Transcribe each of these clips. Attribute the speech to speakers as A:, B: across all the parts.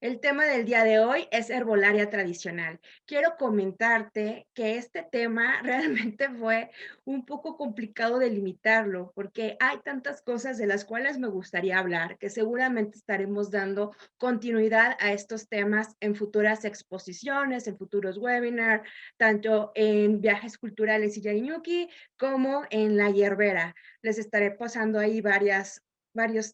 A: El tema del día de hoy es herbolaria tradicional. Quiero comentarte que este tema realmente fue un poco complicado de limitarlo, porque hay tantas cosas de las cuales me gustaría hablar, que seguramente estaremos dando continuidad a estos temas en futuras exposiciones, en futuros webinars, tanto en Viajes Culturales y Yariñuki como en La Hierbera. Les estaré pasando ahí varios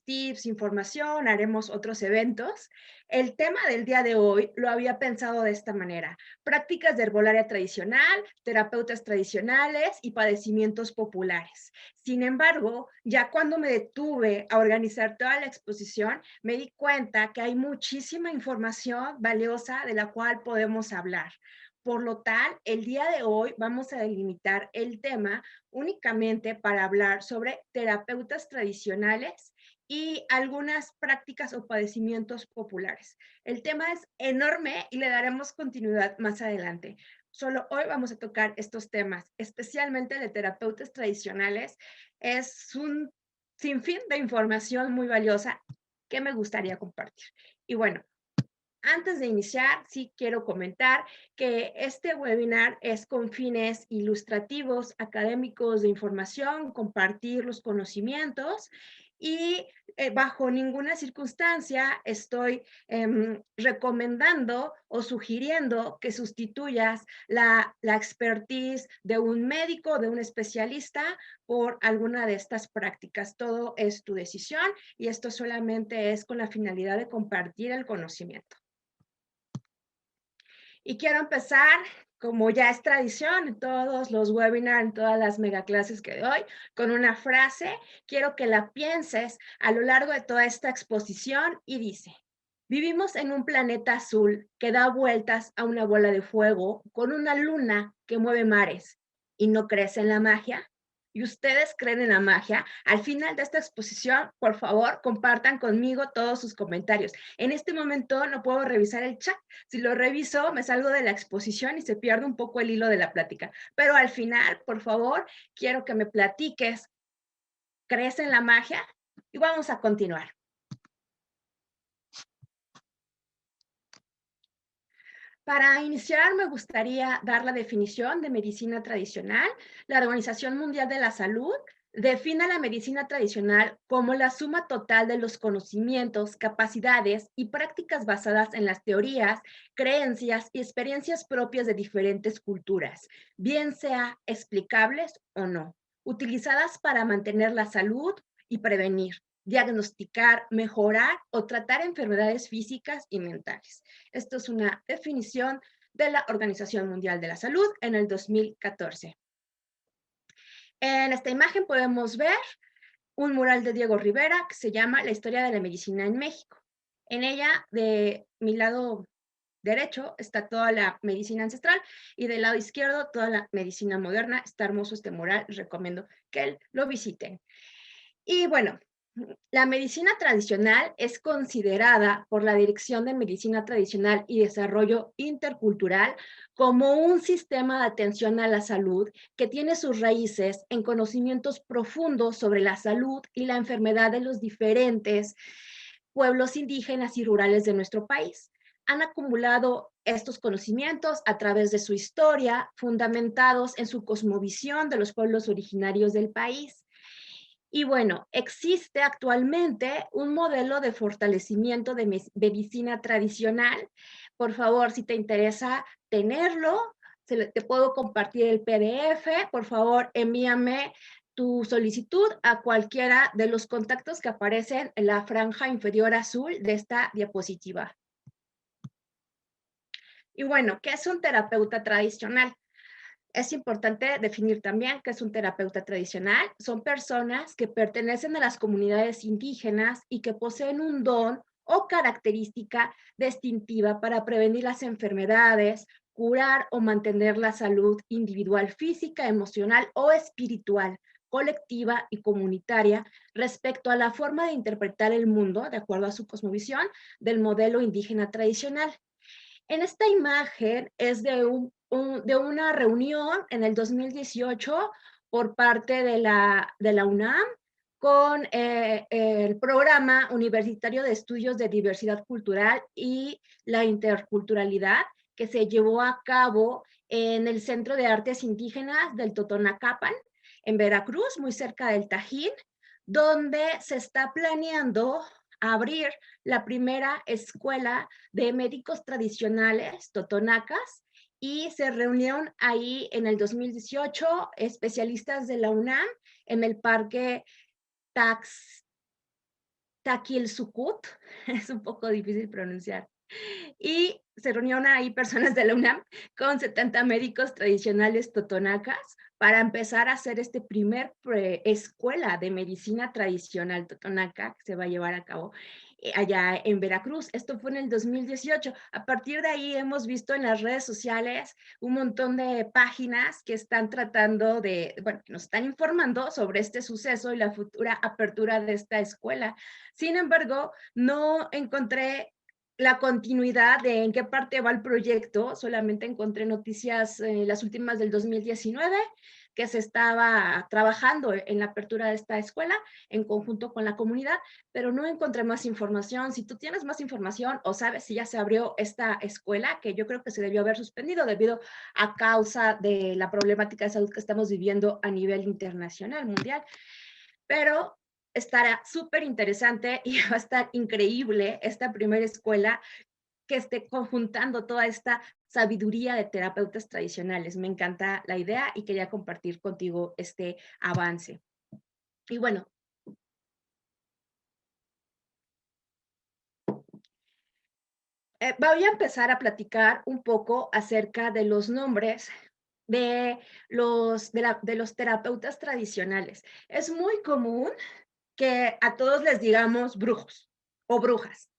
A: tips, información, haremos otros eventos. El tema del día de hoy lo había pensado de esta manera: prácticas de herbolaria tradicional, terapeutas tradicionales y padecimientos populares. Sin embargo, ya cuando me detuve a organizar toda la exposición, me di cuenta que hay muchísima información valiosa de la cual podemos hablar. Por lo tal, el día de hoy vamos a delimitar el tema únicamente para hablar sobre terapeutas tradicionales y algunas prácticas o padecimientos populares. El tema es enorme y le daremos continuidad más adelante. Solo hoy vamos a tocar estos temas, especialmente de terapeutas tradicionales. Es un sinfín de información muy valiosa que me gustaría compartir. Y bueno, antes de iniciar, sí quiero comentar que este webinar es con fines ilustrativos, académicos, de información, compartir los conocimientos y bajo ninguna circunstancia estoy recomendando o sugiriendo que sustituyas la expertise de un médico, de un especialista por alguna de estas prácticas. Todo es tu decisión y esto solamente es con la finalidad de compartir el conocimiento. Y quiero empezar, como ya es tradición en todos los webinars, en todas las megaclases que doy, con una frase. Quiero que la pienses a lo largo de toda esta exposición y dice: vivimos en un planeta azul que da vueltas a una bola de fuego con una luna que mueve mares. ¿Y no crees en la magia? ¿Y ustedes creen en la magia? Al final de esta exposición, por favor, compartan conmigo todos sus comentarios. En este momento no puedo revisar el chat. Si lo reviso, me salgo de la exposición y se pierde un poco el hilo de la plática. Pero al final, por favor, quiero que me platiques, ¿crees en la magia? Y vamos a continuar. Para iniciar, me gustaría dar la definición de medicina tradicional. La Organización Mundial de la Salud define la medicina tradicional como la suma total de los conocimientos, capacidades y prácticas basadas en las teorías, creencias y experiencias propias de diferentes culturas, bien sea explicables o no, utilizadas para mantener la salud y prevenir, diagnosticar, mejorar o tratar enfermedades físicas y mentales. Esto es una definición de la Organización Mundial de la Salud en el 2014. En esta imagen podemos ver un mural de Diego Rivera que se llama La historia de la medicina en México. En ella, de mi lado derecho, está toda la medicina ancestral y del lado izquierdo toda la medicina moderna. Está hermoso este mural, les recomiendo que lo visiten. Y bueno, la medicina tradicional es considerada por la Dirección de Medicina Tradicional y Desarrollo Intercultural como un sistema de atención a la salud que tiene sus raíces en conocimientos profundos sobre la salud y la enfermedad de los diferentes pueblos indígenas y rurales de nuestro país. Han acumulado estos conocimientos a través de su historia, fundamentados en su cosmovisión de los pueblos originarios del país. Y bueno, existe actualmente un modelo de fortalecimiento de medicina tradicional. Por favor, si te interesa tenerlo, te puedo compartir el PDF. Por favor, envíame tu solicitud a cualquiera de los contactos que aparecen en la franja inferior azul de esta diapositiva. Y bueno, ¿qué es un terapeuta tradicional? Es importante definir también qué es un terapeuta tradicional. Son personas que pertenecen a las comunidades indígenas y que poseen un don o característica distintiva para prevenir las enfermedades, curar o mantener la salud individual, física, emocional o espiritual, colectiva y comunitaria respecto a la forma de interpretar el mundo, de acuerdo a su cosmovisión, del modelo indígena tradicional. En esta imagen es de una reunión en el 2018 por parte de la UNAM con el Programa Universitario de Estudios de Diversidad Cultural y la Interculturalidad, que se llevó a cabo en el Centro de Artes Indígenas del Totonacapan, en Veracruz, muy cerca del Tajín, donde se está planeando abrir la primera escuela de médicos tradicionales totonacas, y se reunieron ahí en el 2018 especialistas de la UNAM en el Parque Tax, Taquilsucut, es un poco difícil pronunciar, y se reunieron ahí personas de la UNAM con 70 médicos tradicionales totonacas para empezar a hacer este primer escuela de medicina tradicional totonaca que se va a llevar a cabo allá en Veracruz. Esto fue en el 2018. A partir de ahí hemos visto en las redes sociales un montón de páginas que están tratando de, bueno, que nos están informando sobre este suceso y la futura apertura de esta escuela. Sin embargo, no encontré la continuidad de en qué parte va el proyecto. Solamente encontré noticias, las últimas del 2019, que se estaba trabajando en la apertura de esta escuela en conjunto con la comunidad, pero no encontré más información. Si tú tienes más información o sabes si ya se abrió esta escuela, que yo creo que se debió haber suspendido debido a causa de la problemática de salud que estamos viviendo a nivel internacional, mundial, pero estará súper interesante y va a estar increíble esta primera escuela que esté conjuntando toda esta sabiduría de terapeutas tradicionales. Me encanta la idea y quería compartir contigo este avance. Y bueno, voy a empezar a platicar un poco acerca de los nombres de los terapeutas tradicionales. Es muy común que a todos les digamos brujos o brujas,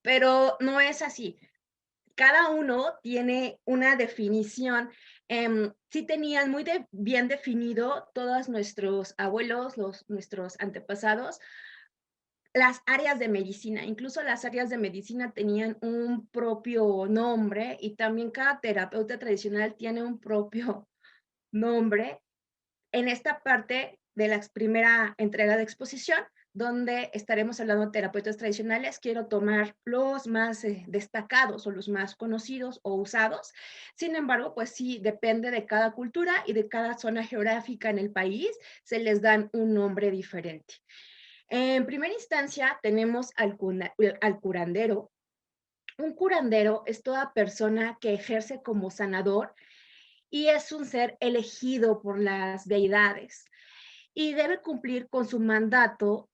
A: pero no es así. Cada uno tiene una definición. Sí tenían muy bien definido todos nuestros abuelos, nuestros antepasados, las áreas de medicina. Incluso las áreas de medicina tenían un propio nombre, y también cada terapeuta tradicional tiene un propio nombre. En esta parte de la primera entrega de exposición, donde estaremos hablando de terapeutas tradicionales, quiero tomar los más destacados o los más conocidos o usados. Sin embargo, pues sí, depende de cada cultura y de cada zona geográfica en el país, se les dan un nombre diferente. En primera instancia, tenemos al curandero. Un curandero es toda persona que ejerce como sanador y es un ser elegido por las deidades y debe cumplir con su mandato.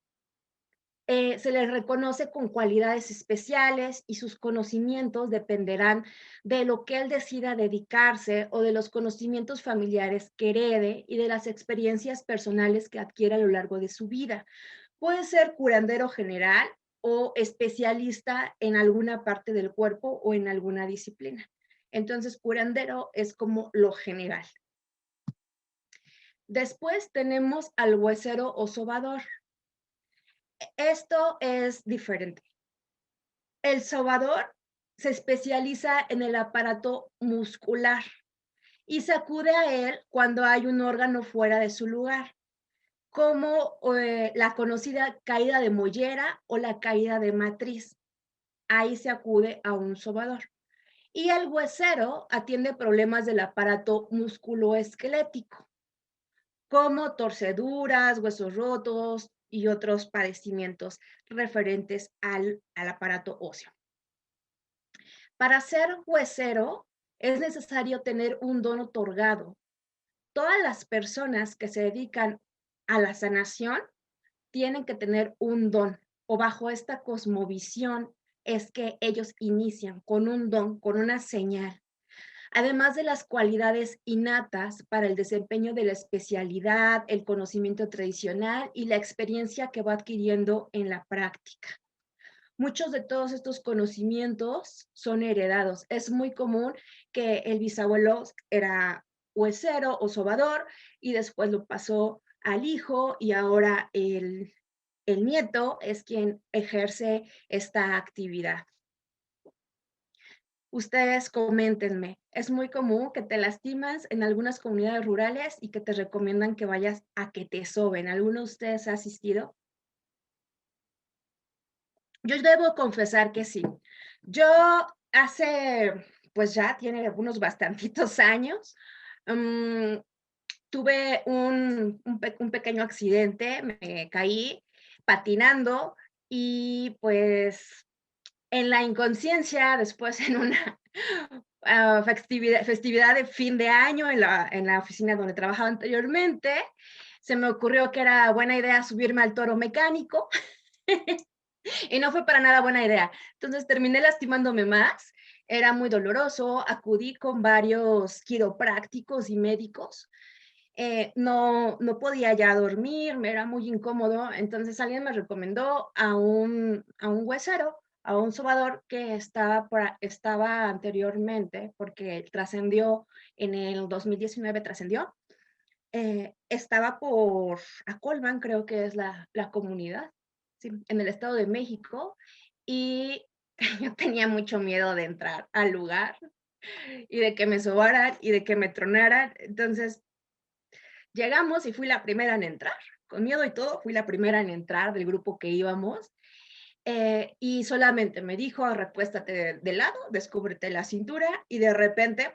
A: Se les reconoce con cualidades especiales y sus conocimientos dependerán de lo que él decida dedicarse o de los conocimientos familiares que herede y de las experiencias personales que adquiera a lo largo de su vida. Puede ser curandero general o especialista en alguna parte del cuerpo o en alguna disciplina. Entonces, curandero es como lo general. Después tenemos al huesero o sobador. Esto es diferente. El sobador se especializa en el aparato muscular y se acude a él cuando hay un órgano fuera de su lugar, como la conocida caída de mollera o la caída de matriz. Ahí se acude a un sobador. Y el huesero atiende problemas del aparato musculoesquelético, como torceduras, huesos rotos y otros padecimientos referentes al aparato óseo. Para ser huesero es necesario tener un don otorgado. Todas las personas que se dedican a la sanación tienen que tener un don, o bajo esta cosmovisión es que ellos inician con un don, con una señal. Además de las cualidades innatas para el desempeño de la especialidad, el conocimiento tradicional y la experiencia que va adquiriendo en la práctica. Muchos de todos estos conocimientos son heredados. Es muy común que el bisabuelo era huesero o sobador y después lo pasó al hijo, y ahora el nieto es quien ejerce esta actividad. Ustedes coméntenme, es muy común que te lastimas en algunas comunidades rurales y que te recomiendan que vayas a que te soben. ¿Alguno de ustedes ha asistido? Yo debo confesar que sí. Yo hace, pues ya tiene unos bastantitos años, mm, tuve un pequeño accidente, me caí patinando y, pues, en la inconsciencia, después en una, festividad de fin de año en la oficina donde trabajaba anteriormente, se me ocurrió que era buena idea subirme al toro mecánico y no fue para nada buena idea. Entonces terminé lastimándome más, era muy doloroso, acudí con varios quiroprácticos y médicos, no podía ya dormir, me era muy incómodo, entonces alguien me recomendó a un huesero, a un sobador que estaba anteriormente, porque trascendió en el 2019 trascendió, estaba por Acolman, creo que es la comunidad, sí, en el Estado de México, y yo tenía mucho miedo de entrar al lugar, y de que me sobaran, y de que me tronaran. Entonces, llegamos y fui la primera en entrar, con miedo y todo, fui la primera en entrar del grupo que íbamos, y solamente me dijo: "Recuéstate de lado, descúbrete la cintura", y de repente,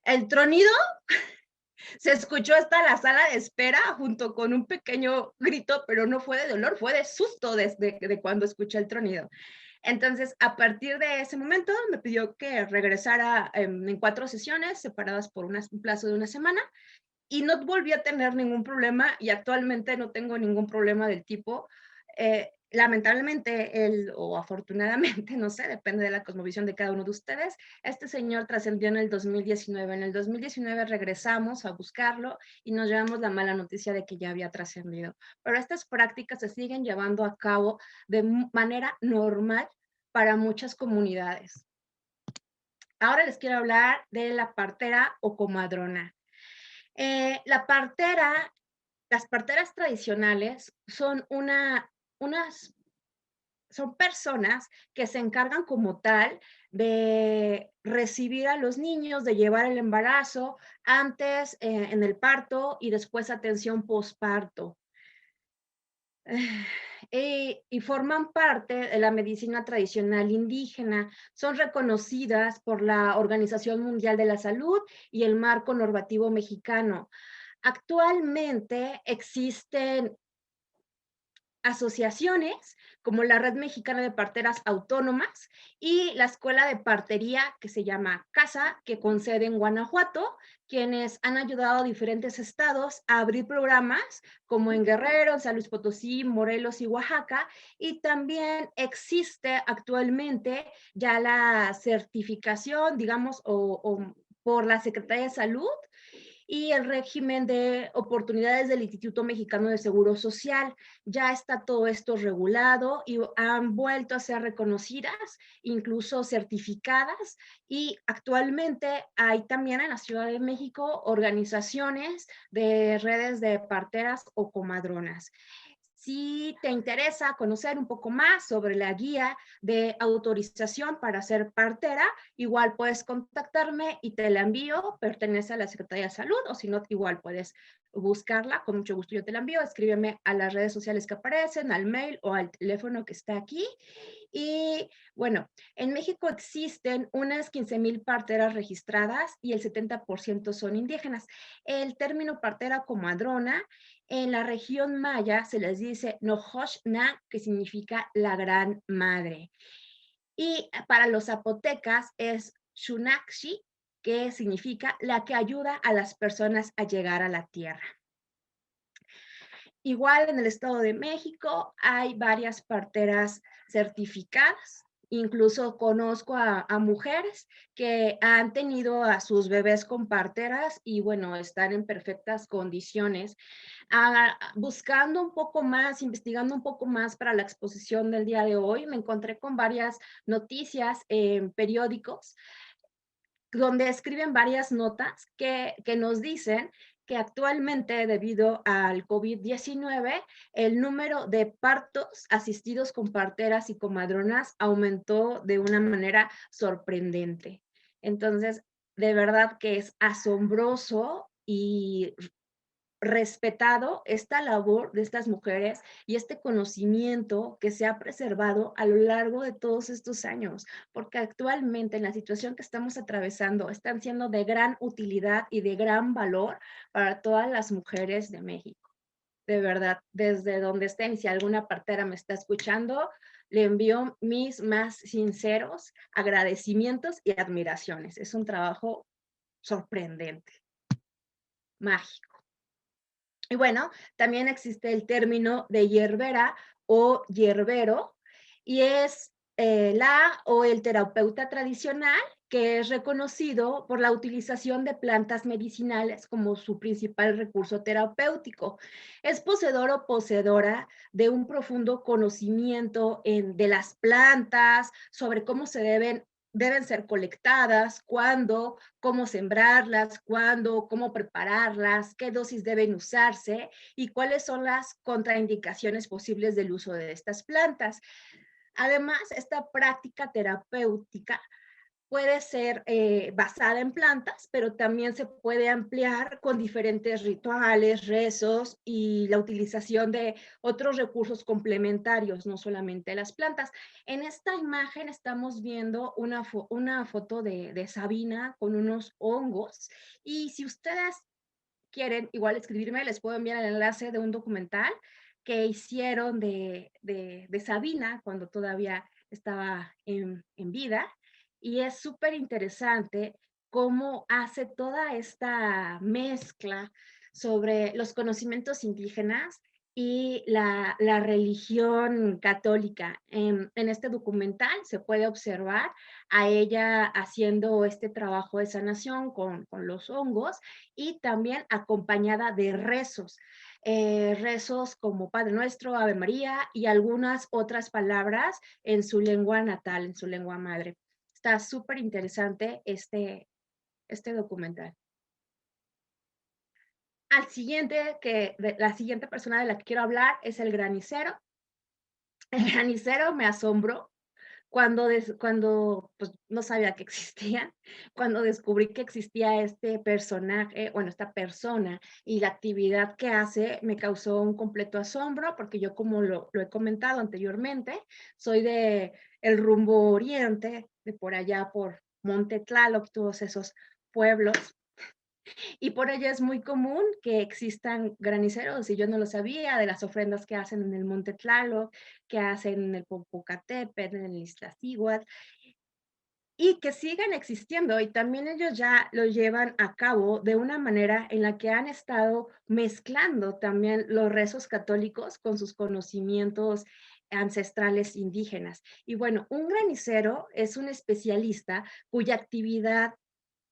A: el tronido se escuchó hasta la sala de espera junto con un pequeño grito, pero no fue de dolor, fue de susto desde de cuando escuché el tronido. Entonces, a partir de ese momento, me pidió que regresara, en 4 sesiones separadas por un plazo de una semana, y no volví a tener ningún problema, y actualmente no tengo ningún problema del tipo. Lamentablemente, o afortunadamente, no sé, depende de la cosmovisión de cada uno de ustedes, este señor trascendió en el 2019. En el 2019 regresamos a buscarlo y nos llevamos la mala noticia de que ya había trascendido. Pero estas prácticas se siguen llevando a cabo de manera normal para muchas comunidades. Ahora les quiero hablar de la partera o comadrona. La partera, las parteras tradicionales unas, son personas que se encargan como tal de recibir a los niños, de llevar el embarazo antes, en el parto y después atención posparto. Y forman parte de la medicina tradicional indígena. Son reconocidas por la Organización Mundial de la Salud y el marco normativo mexicano. Actualmente existen asociaciones como la Red Mexicana de Parteras Autónomas y la Escuela de Partería que se llama CASA, que con sede en Guanajuato, quienes han ayudado a diferentes estados a abrir programas como en Guerrero, San Luis Potosí, Morelos y Oaxaca. Y también existe actualmente ya la certificación, digamos, o por la Secretaría de Salud y el régimen de oportunidades del Instituto Mexicano de Seguro Social. Ya está todo esto regulado y han vuelto a ser reconocidas, incluso certificadas, y actualmente hay también en la Ciudad de México organizaciones de redes de parteras o comadronas. Si te interesa conocer un poco más sobre la guía de autorización para ser partera, igual puedes contactarme y te la envío. Pertenece a la Secretaría de Salud, o si no, igual puedes buscarla. Con mucho gusto yo te la envío. Escríbeme a las redes sociales que aparecen, al mail o al teléfono que está aquí. Y bueno, en México existen unas 15,000 parteras registradas y el 70% son indígenas. El término partera comadrona en la región maya se les dice Nohoshna, que significa la gran madre. Y para los zapotecas es Shunakshi, que significa la que ayuda a las personas a llegar a la tierra. Igual en el Estado de México hay varias parteras certificadas. Incluso conozco a mujeres que han tenido a sus bebés con parteras y bueno, están en perfectas condiciones. Buscando un poco más, investigando un poco más para la exposición del día de hoy, me encontré con varias noticias en periódicos donde escriben varias notas que nos dicen que actualmente, debido al COVID-19, el número de partos asistidos con parteras y comadronas aumentó de una manera sorprendente. Entonces, de verdad que es asombroso y respetado esta labor de estas mujeres y este conocimiento que se ha preservado a lo largo de todos estos años, porque actualmente en la situación que estamos atravesando están siendo de gran utilidad y de gran valor para todas las mujeres de México. De verdad, desde donde estén, si alguna partera me está escuchando, le envío mis más sinceros agradecimientos y admiraciones. Es un trabajo sorprendente, mágico. Y bueno, también existe el término de hierbera o hierbero, y es la o el terapeuta tradicional que es reconocido por la utilización de plantas medicinales como su principal recurso terapéutico. Es poseedor o poseedora de un profundo conocimiento de las plantas, sobre cómo deben ser colectadas, cuándo, cómo sembrarlas, cuándo, cómo prepararlas, qué dosis deben usarse y cuáles son las contraindicaciones posibles del uso de estas plantas. Además, esta práctica terapéutica puede ser basada en plantas, pero también se puede ampliar con diferentes rituales, rezos y la utilización de otros recursos complementarios, no solamente las plantas. En esta imagen estamos viendo una foto de Sabina con unos hongos, y si ustedes quieren igual escribirme, les puedo enviar el enlace de un documental que hicieron de Sabina cuando todavía estaba en vida, y es súper interesante cómo hace toda esta mezcla sobre los conocimientos indígenas y la religión católica. En este documental se puede observar a ella haciendo este trabajo de sanación con los hongos, y también acompañada de rezos. Rezos como Padre Nuestro, Ave María y algunas otras palabras en su lengua natal, en su lengua madre. Está súper interesante este documental. La siguiente persona de la que quiero hablar es el granicero. El granicero me asombró cuando pues, no sabía que existía, cuando descubrí que existía este personaje, bueno, esta persona, y la actividad que hace me causó un completo asombro, porque yo, como lo he comentado anteriormente, soy de el rumbo oriente, de por allá por Monte Tlaloc, todos esos pueblos, y por ello es muy común que existan graniceros, y yo no lo sabía, de las ofrendas que hacen en el Monte Tlaloc, que hacen en el Popocatépetl, en el Iztaccíhuatl, y que siguen existiendo. Y también ellos ya lo llevan a cabo de una manera en la que han estado mezclando también los rezos católicos con sus conocimientos ancestrales indígenas. Y bueno, un granicero es un especialista cuya actividad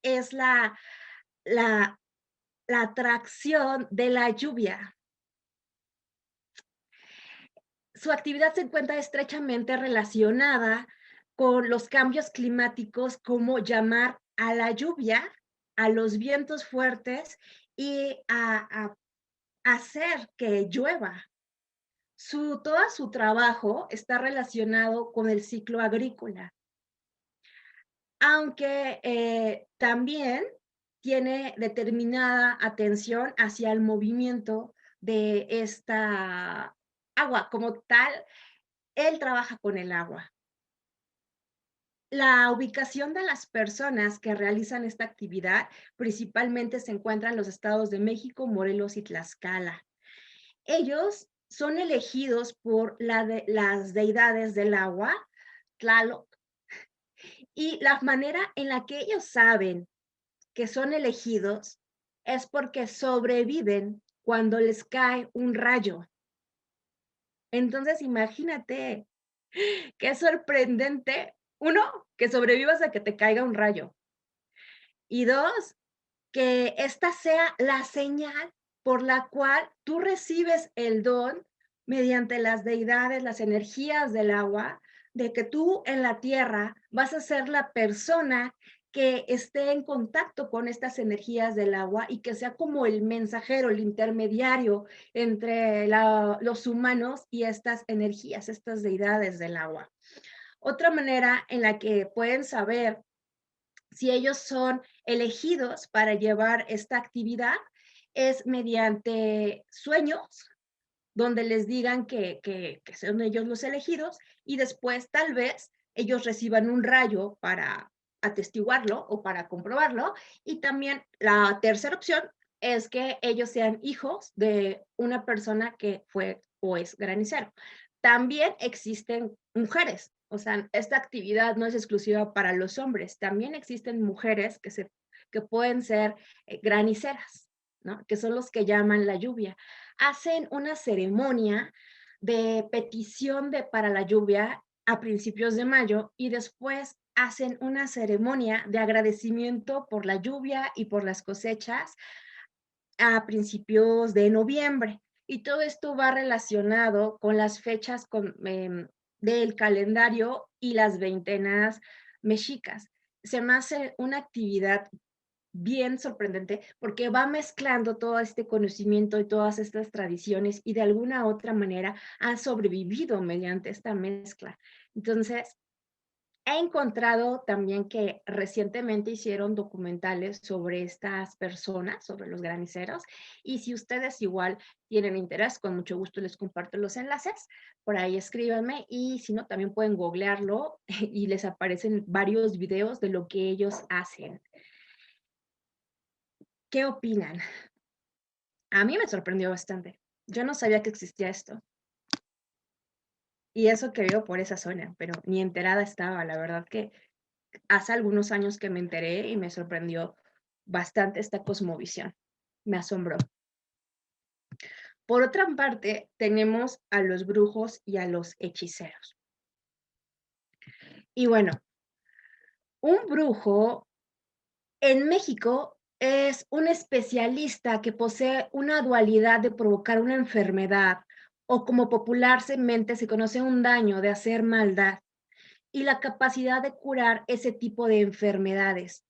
A: es la la atracción de la lluvia. Su actividad se encuentra estrechamente relacionada con los cambios climáticos, como llamar a la lluvia, a los vientos fuertes y a hacer que llueva. Todo su trabajo está relacionado con el ciclo agrícola, aunque también tiene determinada atención hacia el movimiento de esta agua como tal. Él trabaja con el agua. La ubicación de las personas que realizan esta actividad principalmente se encuentra en los estados de México, Morelos y Tlaxcala. Ellos son elegidos por las deidades del agua, Tlaloc, y la manera en la que ellos saben que son elegidos es porque sobreviven cuando les cae un rayo. Entonces, imagínate, qué sorprendente. Uno, que sobrevivas a que te caiga un rayo. Y dos, que esta sea la señal por la cual tú recibes el don mediante las deidades, las energías del agua, de que tú en la tierra vas a ser la persona que esté en contacto con estas energías del agua y que sea como el mensajero, el intermediario entre los humanos y estas energías, estas deidades del agua. Otra manera en la que pueden saber si ellos son elegidos para llevar esta actividad es mediante sueños, donde les digan que son ellos los elegidos y después tal vez ellos reciban un rayo para atestiguarlo o para comprobarlo. Y también la tercera opción es que ellos sean hijos de una persona que fue o es granicero. También existen mujeres, o sea, esta actividad no es exclusiva para los hombres, también existen mujeres que pueden ser graniceras, ¿no? Que son los que llaman la lluvia. Hacen una ceremonia de petición para la lluvia a principios de mayo y después hacen una ceremonia de agradecimiento por la lluvia y por las cosechas a principios de noviembre. Y todo esto va relacionado con las fechas del calendario y las veintenas mexicas. Se me hace una actividad bien sorprendente porque va mezclando todo este conocimiento y todas estas tradiciones y de alguna otra manera han sobrevivido mediante esta mezcla. Entonces, he encontrado también que recientemente hicieron documentales sobre estas personas, sobre los graniceros, y si ustedes igual tienen interés, con mucho gusto les comparto los enlaces, por ahí escríbanme, y si no, también pueden googlearlo y les aparecen varios videos de lo que ellos hacen. ¿Qué opinan? A mí me sorprendió bastante. Yo no sabía que existía esto. Y eso que vivo por esa zona, pero ni enterada estaba. La verdad que hace algunos años que me enteré y me sorprendió bastante esta cosmovisión. Me asombró. Por otra parte, tenemos a los brujos y a los hechiceros. Y bueno, un brujo en México es un especialista que posee una dualidad de provocar una enfermedad o como popularmente se conoce un daño de hacer maldad y la capacidad de curar ese tipo de enfermedades.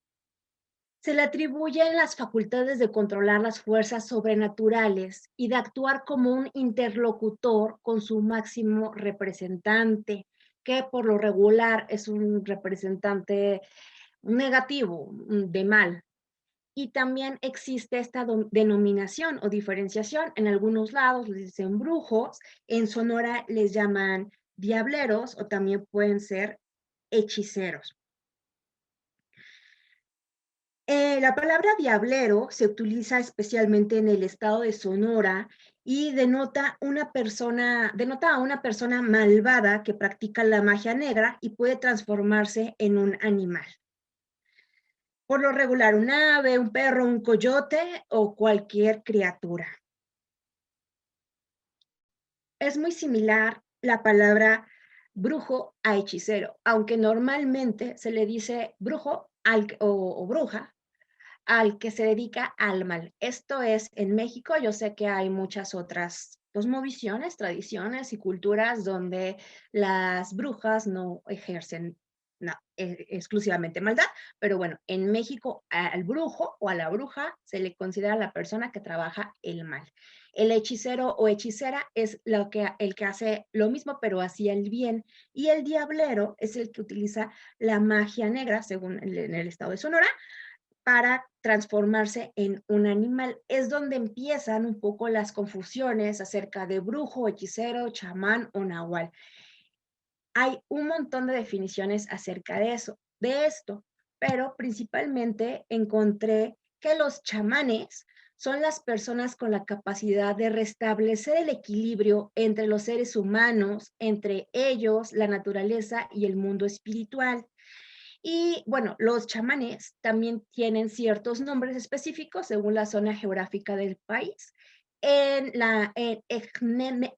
A: Se le atribuyen las facultades de controlar las fuerzas sobrenaturales y de actuar como un interlocutor con su máximo representante, que por lo regular es un representante negativo, de mal. Y también existe esta denominación o diferenciación. En algunos lados les dicen brujos, en Sonora les llaman diableros o también pueden ser hechiceros. La palabra diablero se utiliza especialmente en el estado de Sonora y denota a una persona malvada que practica la magia negra y puede transformarse en un animal. Por lo regular, un ave, un perro, un coyote o cualquier criatura. Es muy similar la palabra brujo a hechicero, aunque normalmente se le dice brujo o bruja al que se dedica al mal. Esto es en México. Yo sé que hay muchas otras cosmovisiones, tradiciones y culturas donde las brujas no ejercen exclusivamente maldad, pero bueno, en México al brujo o a la bruja se le considera la persona que trabaja el mal. El hechicero o hechicera es el que hace lo mismo, pero hacia el bien. Y el diablero es el que utiliza la magia negra, según en el estado de Sonora, para transformarse en un animal. Es donde empiezan un poco las confusiones acerca de brujo, hechicero, chamán o nahual. Hay un montón de definiciones acerca de esto, pero principalmente encontré que los chamanes son las personas con la capacidad de restablecer el equilibrio entre los seres humanos, entre ellos, la naturaleza y el mundo espiritual. Y bueno, los chamanes también tienen ciertos nombres específicos según la zona geográfica del país. En Ejmen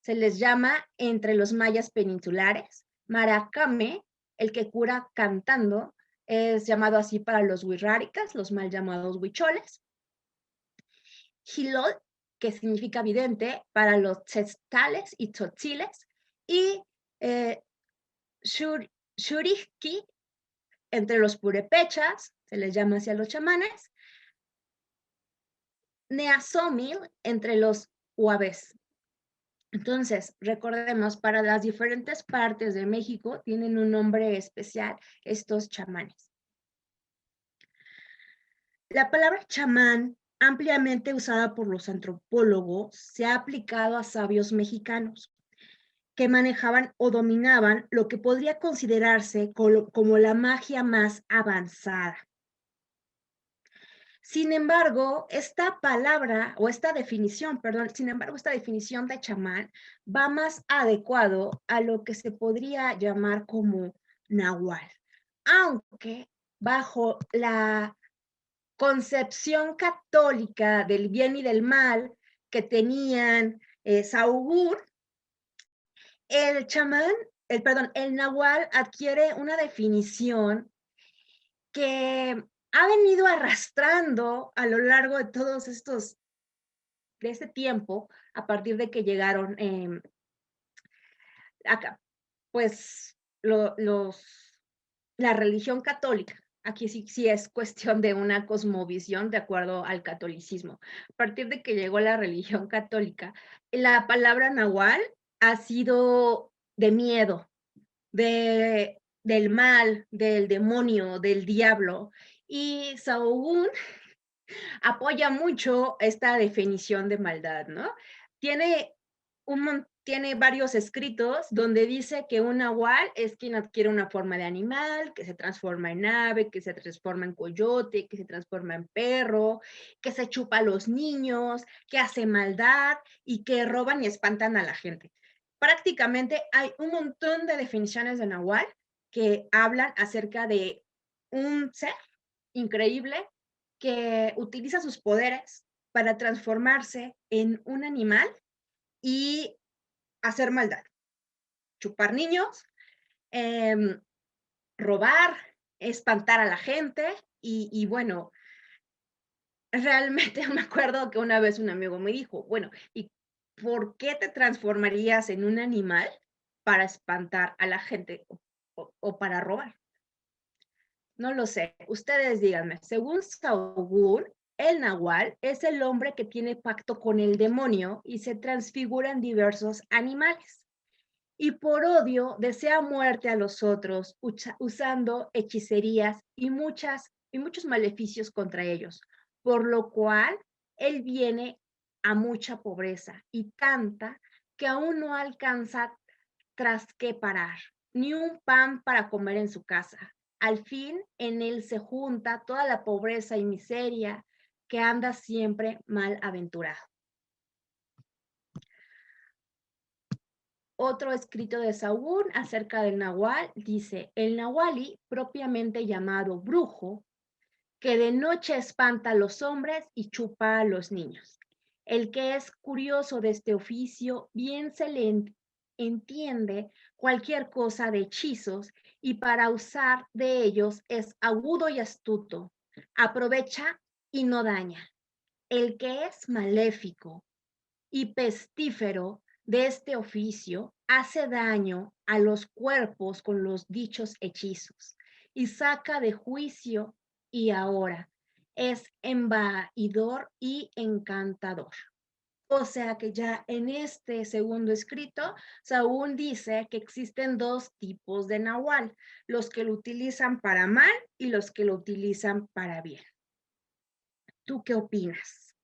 A: se les llama entre los mayas peninsulares. Maracame, el que cura cantando, es llamado así para los wixárikas, los mal llamados huicholes. Xilol, que significa vidente, para los tzetzales y tzotziles. Y Shurihki, entre los purépechas, se les llama así a los chamanes, Neazomil entre los huaves. Entonces, recordemos, para las diferentes partes de México tienen un nombre especial estos chamanes. La palabra chamán, ampliamente usada por los antropólogos, se ha aplicado a sabios mexicanos que manejaban o dominaban lo que podría considerarse como la magia más avanzada. Sin embargo, esta palabra o esta definición, perdón, sin embargo, esta definición de chamán va más adecuado a lo que se podría llamar como nahual, aunque bajo la concepción católica del bien y del mal que tenían Sahagún, el chamán, el nahual adquiere una definición que ha venido arrastrando a lo largo de todos estos, de este tiempo, a partir de que llegaron acá, pues la religión católica. Aquí sí es cuestión de una cosmovisión de acuerdo al catolicismo. A partir de que llegó la religión católica, la palabra nahual ha sido de miedo, del mal, del demonio, del diablo. Y Sahagún apoya mucho esta definición de maldad, ¿no? Tiene, tiene varios escritos donde dice que un nahual es quien adquiere una forma de animal, que se transforma en ave, que se transforma en coyote, que se transforma en perro, que se chupa a los niños, que hace maldad y que roban y espantan a la gente. Prácticamente hay un montón de definiciones de nahual que hablan acerca de un ser increíble que utiliza sus poderes para transformarse en un animal y hacer maldad, chupar niños, eh, robar, espantar a la gente y bueno, realmente me acuerdo que una vez un amigo me dijo, bueno, ¿y por qué te transformarías en un animal para espantar a la gente o para robar? No lo sé, ustedes díganme. Según Sahagún, el nahual es el hombre que tiene pacto con el demonio y se transfigura en diversos animales. Y por odio desea muerte a los otros, usando hechicerías y muchos maleficios contra ellos, por lo cual él viene a mucha pobreza y tanta que aún no alcanza tras qué parar, ni un pan para comer en su casa. Al fin, en él se junta toda la pobreza y miseria que anda siempre mal aventurado. Otro escrito de Sahagún acerca del nahual dice, el nahuali, propiamente llamado brujo, que de noche espanta a los hombres y chupa a los niños. El que es curioso de este oficio, bien se le entiende cualquier cosa de hechizos y para usar de ellos es agudo y astuto, aprovecha y no daña. El que es maléfico y pestífero de este oficio hace daño a los cuerpos con los dichos hechizos y saca de juicio y ahora es embaidor y encantador. O sea que ya en este segundo escrito, Sahagún dice que existen dos tipos de nahual, los que lo utilizan para mal y los que lo utilizan para bien. ¿Tú qué opinas?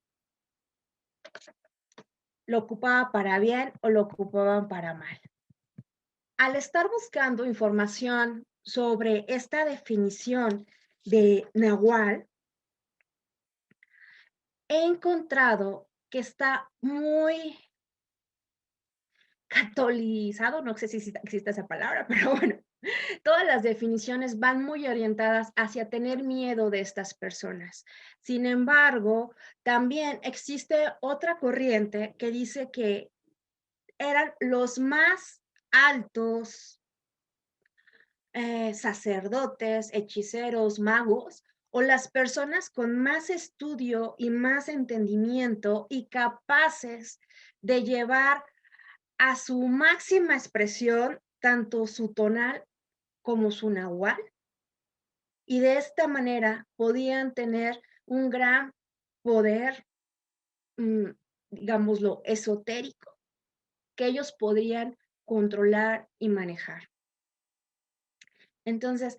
A: ¿Lo ocupaba para bien o lo ocupaban para mal? Al estar buscando información sobre esta definición de nahual, he encontrado que está muy catolizado, no sé si existe esa palabra, pero bueno, todas las definiciones van muy orientadas hacia tener miedo de estas personas. Sin embargo, también existe otra corriente que dice que eran los más altos sacerdotes, hechiceros, magos, o las personas con más estudio y más entendimiento y capaces de llevar a su máxima expresión tanto su tonal como su nahual y de esta manera podían tener un gran poder, mm, digámoslo, esotérico, que ellos podrían controlar y manejar. Entonces,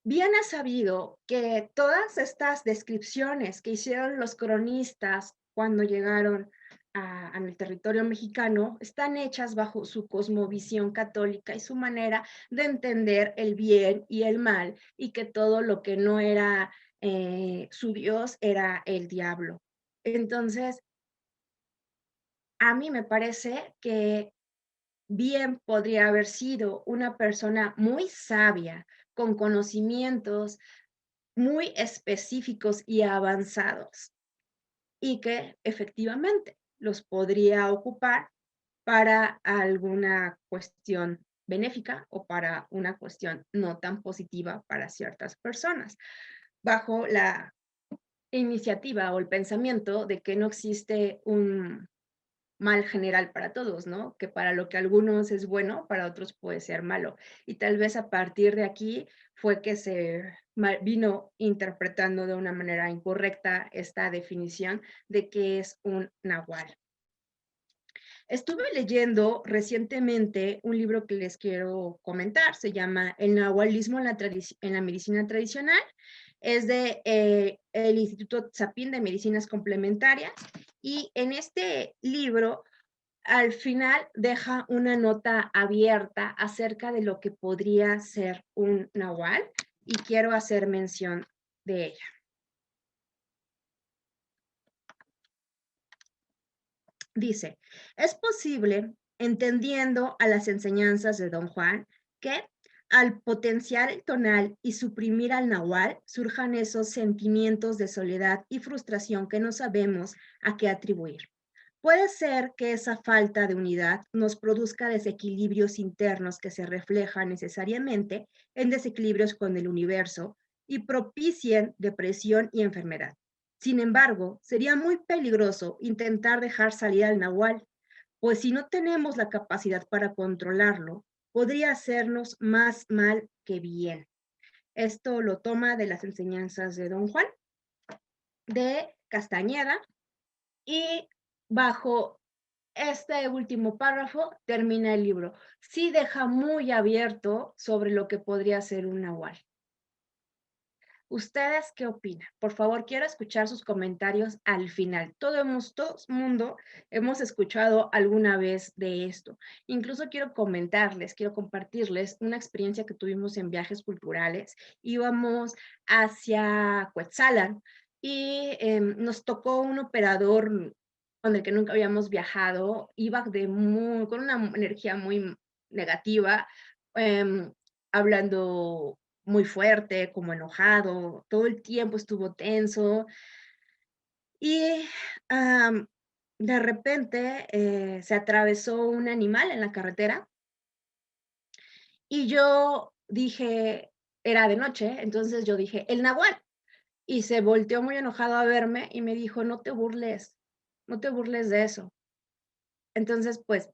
A: bien es sabido que todas estas descripciones que hicieron los cronistas cuando llegaron al territorio mexicano están hechas bajo su cosmovisión católica y su manera de entender el bien y el mal, y que todo lo que no era su Dios era el diablo. Entonces, a mí me parece que bien podría haber sido una persona muy sabia, con conocimientos muy específicos y avanzados, y que efectivamente los podría ocupar para alguna cuestión benéfica o para una cuestión no tan positiva para ciertas personas, bajo la iniciativa o el pensamiento de que no existe un mal general para todos, ¿no? Que para lo que algunos es bueno, para otros puede ser malo. Y tal vez a partir de aquí fue que se vino interpretando de una manera incorrecta esta definición de qué es un nahual. Estuve leyendo recientemente un libro que les quiero comentar, se llama El nahualismo en la medicina tradicional, es de el Instituto Tzapin de Medicinas Complementarias, y en este libro al final deja una nota abierta acerca de lo que podría ser un nahual, y quiero hacer mención de ella. Dice, es posible, entendiendo a las enseñanzas de Don Juan, que al potenciar el tonal y suprimir al nahual, surjan esos sentimientos de soledad y frustración que no sabemos a qué atribuir. Puede ser que esa falta de unidad nos produzca desequilibrios internos que se reflejan necesariamente en desequilibrios con el universo y propicien depresión y enfermedad. Sin embargo, sería muy peligroso intentar dejar salir al nahual, pues si no tenemos la capacidad para controlarlo, podría hacernos más mal que bien. Esto lo toma de las enseñanzas de Don Juan de Castañeda, y bajo este último párrafo termina el libro. Sí deja muy abierto sobre lo que podría ser un nahual. ¿Ustedes qué opinan? Por favor, quiero escuchar sus comentarios al final. Todo mundo hemos escuchado alguna vez de esto. Incluso quiero comentarles, quiero compartirles una experiencia que tuvimos en viajes culturales. Íbamos hacia Cuetzalan y nos tocó un operador con el que nunca habíamos viajado. Iba con una energía muy negativa, em, hablando muy fuerte, como enojado, todo el tiempo estuvo tenso, y de repente se atravesó un animal en la carretera, y yo dije, era de noche, entonces yo dije, el nahual, y se volteó muy enojado a verme y me dijo, no te burles, no te burles de eso. Entonces, pues,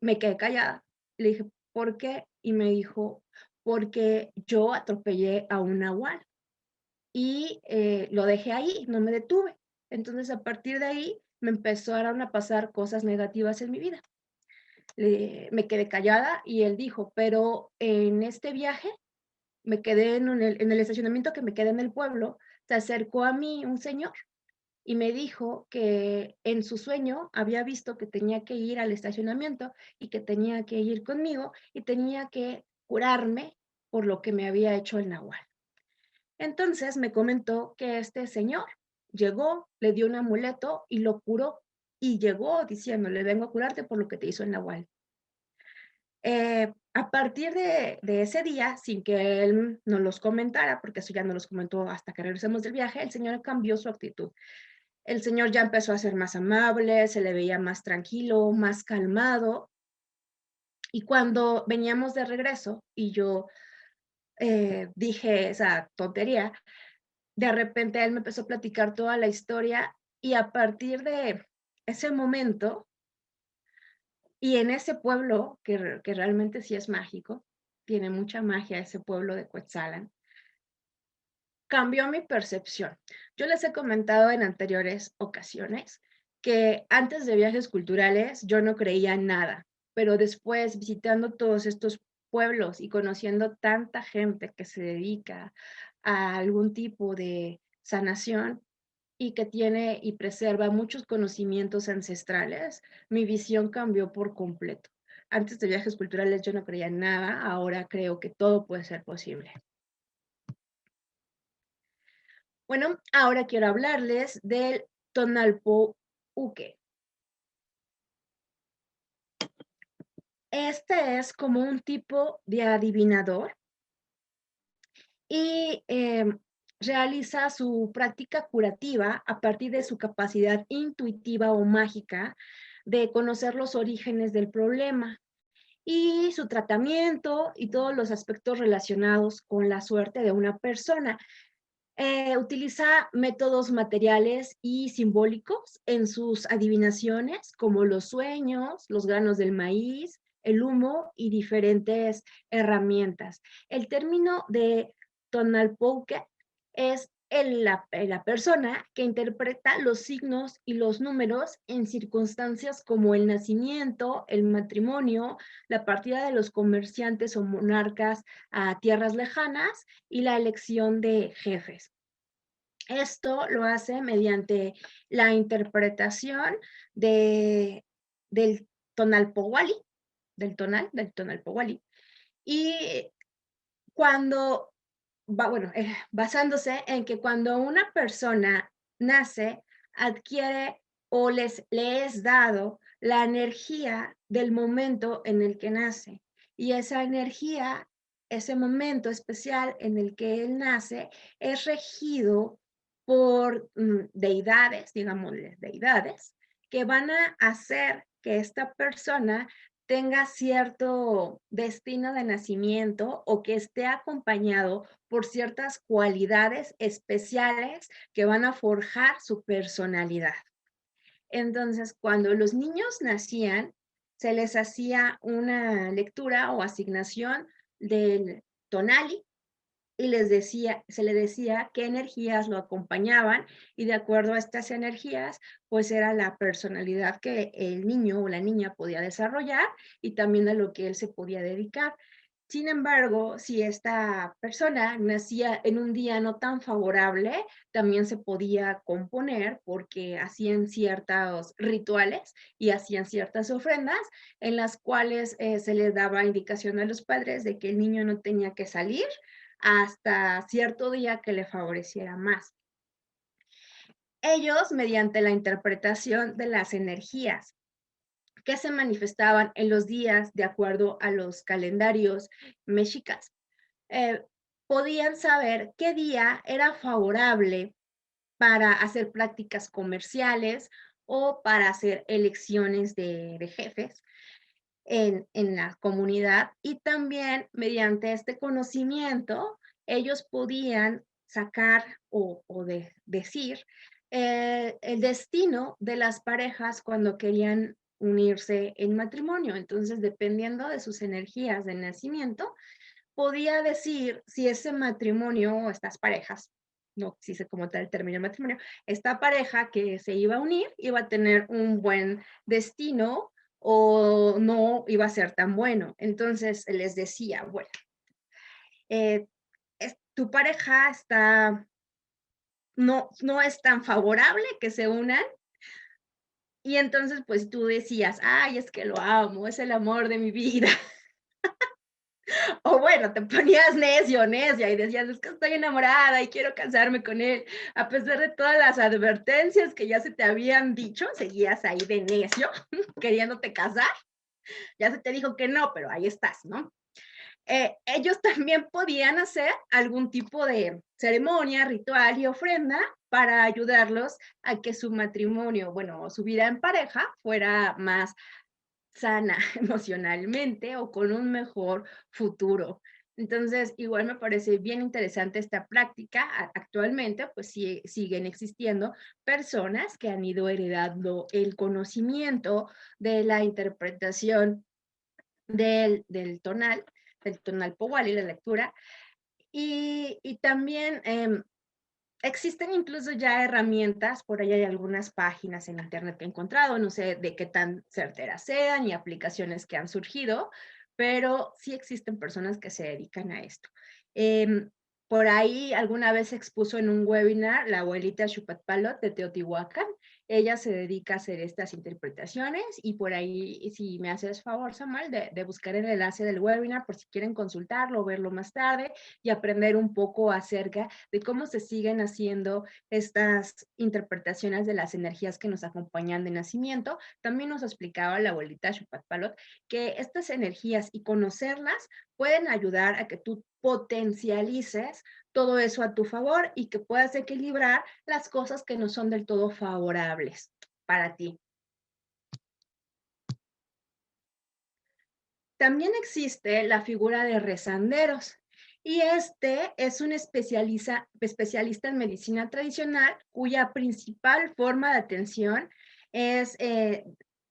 A: me quedé callada. Le dije, ¿por qué? Y me dijo, porque yo atropellé a un nahual. Y lo dejé ahí, no me detuve. Entonces, a partir de ahí, me empezaron a pasar cosas negativas en mi vida. Me quedé callada y él dijo, pero en este viaje me quedé en el estacionamiento, que me quedé en el pueblo, se acercó a mí un señor y me dijo que en su sueño había visto que tenía que ir al estacionamiento y que tenía que ir conmigo y tenía que curarme por lo que me había hecho el nahual. Entonces me comentó que este señor llegó, le dio un amuleto y lo curó, y llegó diciéndole, vengo a curarte por lo que te hizo el nahual. A partir de ese día, sin que él nos los comentara, porque eso ya no los comentó hasta que regresemos del viaje, el señor cambió su actitud. El señor ya empezó a ser más amable, se le veía más tranquilo, más calmado. Y cuando veníamos de regreso y yo dije esa tontería, de repente él me empezó a platicar toda la historia, y a partir de ese momento, y en ese pueblo que realmente sí es mágico, tiene mucha magia ese pueblo de Cuetzalan, cambió mi percepción. Yo les he comentado en anteriores ocasiones que antes de viajes culturales yo no creía en nada, pero después visitando todos estos pueblos y conociendo tanta gente que se dedica a algún tipo de sanación y que tiene y preserva muchos conocimientos ancestrales, mi visión cambió por completo. Antes de viajes culturales yo no creía en nada, ahora creo que todo puede ser posible. Bueno, ahora quiero hablarles del Tonalpo Uke. Este es como un tipo de adivinador y realiza su práctica curativa a partir de su capacidad intuitiva o mágica de conocer los orígenes del problema y su tratamiento y todos los aspectos relacionados con la suerte de una persona. Utiliza métodos materiales y simbólicos en sus adivinaciones, como los sueños, los granos del maíz, el humo y diferentes herramientas. El término de Tonalpouque es la persona que interpreta los signos y los números en circunstancias como el nacimiento, el matrimonio, la partida de los comerciantes o monarcas a tierras lejanas y la elección de jefes. Esto lo hace mediante la interpretación de, del tonal powali, del tonal powali. Y cuando, bueno, basándose en que cuando una persona nace, adquiere o le es dado la energía del momento en el que nace. Y esa energía, ese momento especial en el que él nace, es regido por deidades, digámosle, deidades, que van a hacer que esta persona tenga cierto destino de nacimiento o que esté acompañado por ciertas cualidades especiales que van a forjar su personalidad. Entonces, cuando los niños nacían, se les hacía una lectura o asignación del tonali y se le decía qué energías lo acompañaban y de acuerdo a estas energías, pues era la personalidad que el niño o la niña podía desarrollar y también a lo que él se podía dedicar. Sin embargo, si esta persona nacía en un día no tan favorable, también se podía componer porque hacían ciertos rituales y hacían ciertas ofrendas en las cuales se les daba indicación a los padres de que el niño no tenía que salir hasta cierto día que le favoreciera más. Ellos, mediante la interpretación de las energías que se manifestaban en los días de acuerdo a los calendarios mexicas, eh, podían saber qué día era favorable para hacer prácticas comerciales o para hacer elecciones de jefes en la comunidad y también mediante este conocimiento ellos podían sacar o decir el destino de las parejas cuando querían unirse en matrimonio. Entonces, dependiendo de sus energías de nacimiento, podía decir si ese matrimonio o estas parejas, no existe como tal el término matrimonio, esta pareja que se iba a unir iba a tener un buen destino o no iba a ser tan bueno. Entonces les decía, bueno, tu pareja no es tan favorable que se unan. Y entonces, pues tú decías, ay, es que lo amo, es el amor de mi vida. O bueno, te ponías necio, necia y decías, es que estoy enamorada y quiero casarme con él. A pesar de todas las advertencias que ya se te habían dicho, seguías ahí de necio, queriéndote casar. Ya se te dijo que no, pero ahí estás, ¿no? Ellos también podían hacer algún tipo de ceremonia, ritual y ofrenda para ayudarlos a que su matrimonio, bueno, su vida en pareja fuera más sana emocionalmente o con un mejor futuro. Entonces, igual me parece bien interesante esta práctica. Actualmente, pues sí, siguen existiendo personas que han ido heredando el conocimiento de la interpretación del tonal powali, la lectura, y también Existen incluso ya herramientas, por ahí hay algunas páginas en internet que he encontrado, no sé de qué tan certeras sean y aplicaciones que han surgido, pero sí existen personas que se dedican a esto. Em, por ahí alguna vez se expuso en un webinar la abuelita Xupatpalot de Teotihuacán. Ella se dedica a hacer estas interpretaciones y por ahí, si me haces favor, Samuel, de buscar el enlace del webinar por si quieren consultarlo o verlo más tarde y aprender un poco acerca de cómo se siguen haciendo estas interpretaciones de las energías que nos acompañan de nacimiento. También nos explicaba la abuelita Xupatpalot que estas energías y conocerlas pueden ayudar a que tú potencialices todo eso a tu favor y que puedas equilibrar las cosas que no son del todo favorables para ti. También existe la figura de rezanderos y este es un especialista en medicina tradicional cuya principal forma de atención es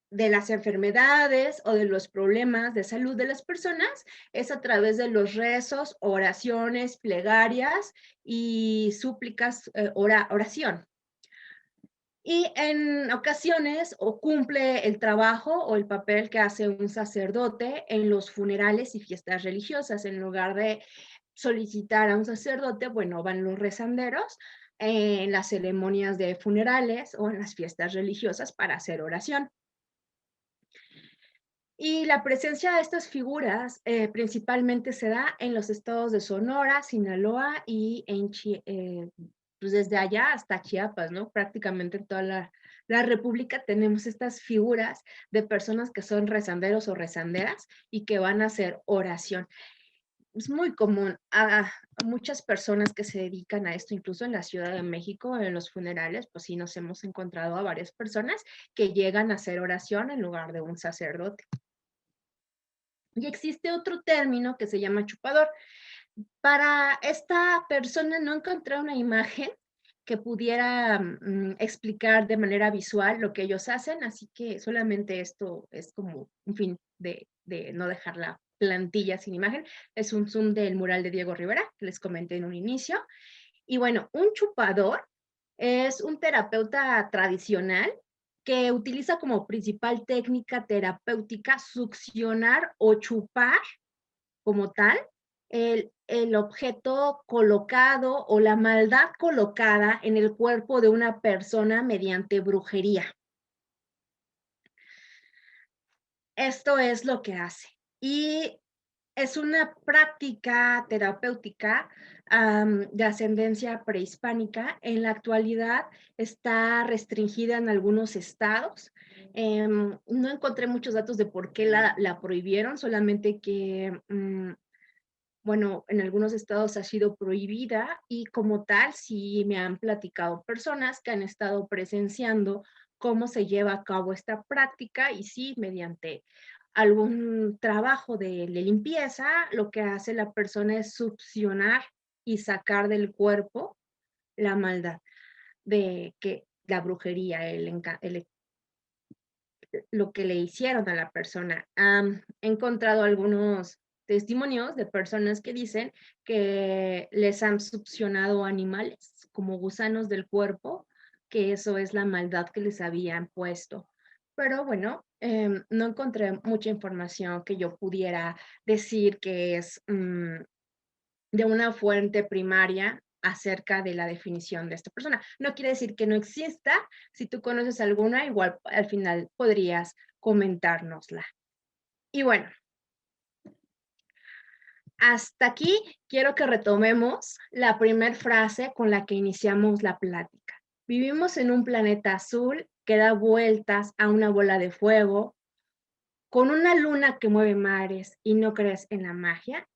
A: de las enfermedades o de los problemas de salud de las personas, es a través de los rezos, oraciones, plegarias y súplicas, oración. Y en ocasiones o cumple el trabajo o el papel que hace un sacerdote en los funerales y fiestas religiosas. En lugar de solicitar a un sacerdote, bueno, van los rezanderos en las ceremonias de funerales o en las fiestas religiosas para hacer oración. Y la presencia de estas figuras principalmente se da en los estados de Sonora, Sinaloa y pues desde allá hasta Chiapas, ¿no? Prácticamente en toda la República tenemos estas figuras de personas que son rezanderos o rezanderas y que van a hacer oración. Es muy común a muchas personas que se dedican a esto, incluso en la Ciudad de México, en los funerales, pues sí nos hemos encontrado a varias personas que llegan a hacer oración en lugar de un sacerdote. Y existe otro término que se llama chupador. Para esta persona no encontré una imagen que pudiera explicar de manera visual lo que ellos hacen, así que solamente esto es como un fin de no dejar la plantilla sin imagen. Es un zoom del mural de Diego Rivera, que les comenté en un inicio. Y bueno, un chupador es un terapeuta tradicional que utiliza como principal técnica terapéutica succionar o chupar como tal el objeto colocado o la maldad colocada en el cuerpo de una persona mediante brujería. Esto es lo que hace. Y es una práctica terapéutica de ascendencia prehispánica. En la actualidad está restringida en algunos estados. No encontré muchos datos de por qué la prohibieron, solamente que bueno, en algunos estados ha sido prohibida y como tal, sí me han platicado personas que han estado presenciando cómo se lleva a cabo esta práctica y sí, mediante algún trabajo de limpieza, lo que hace la persona es succionar y sacar del cuerpo la maldad de que la brujería, lo que le hicieron a la persona. He encontrado algunos testimonios de personas que dicen que les han succionado animales como gusanos del cuerpo, que eso es la maldad que les habían puesto. Pero bueno, no encontré mucha información que yo pudiera decir que es de una fuente primaria acerca de la definición de esta persona. No quiere decir que no exista. Si tú conoces alguna, igual al final podrías comentárnosla. Y bueno, hasta aquí quiero que retomemos la primera frase con la que iniciamos la plática. Vivimos en un planeta azul que da vueltas a una bola de fuego, con una luna que mueve mares y no crees en la magia.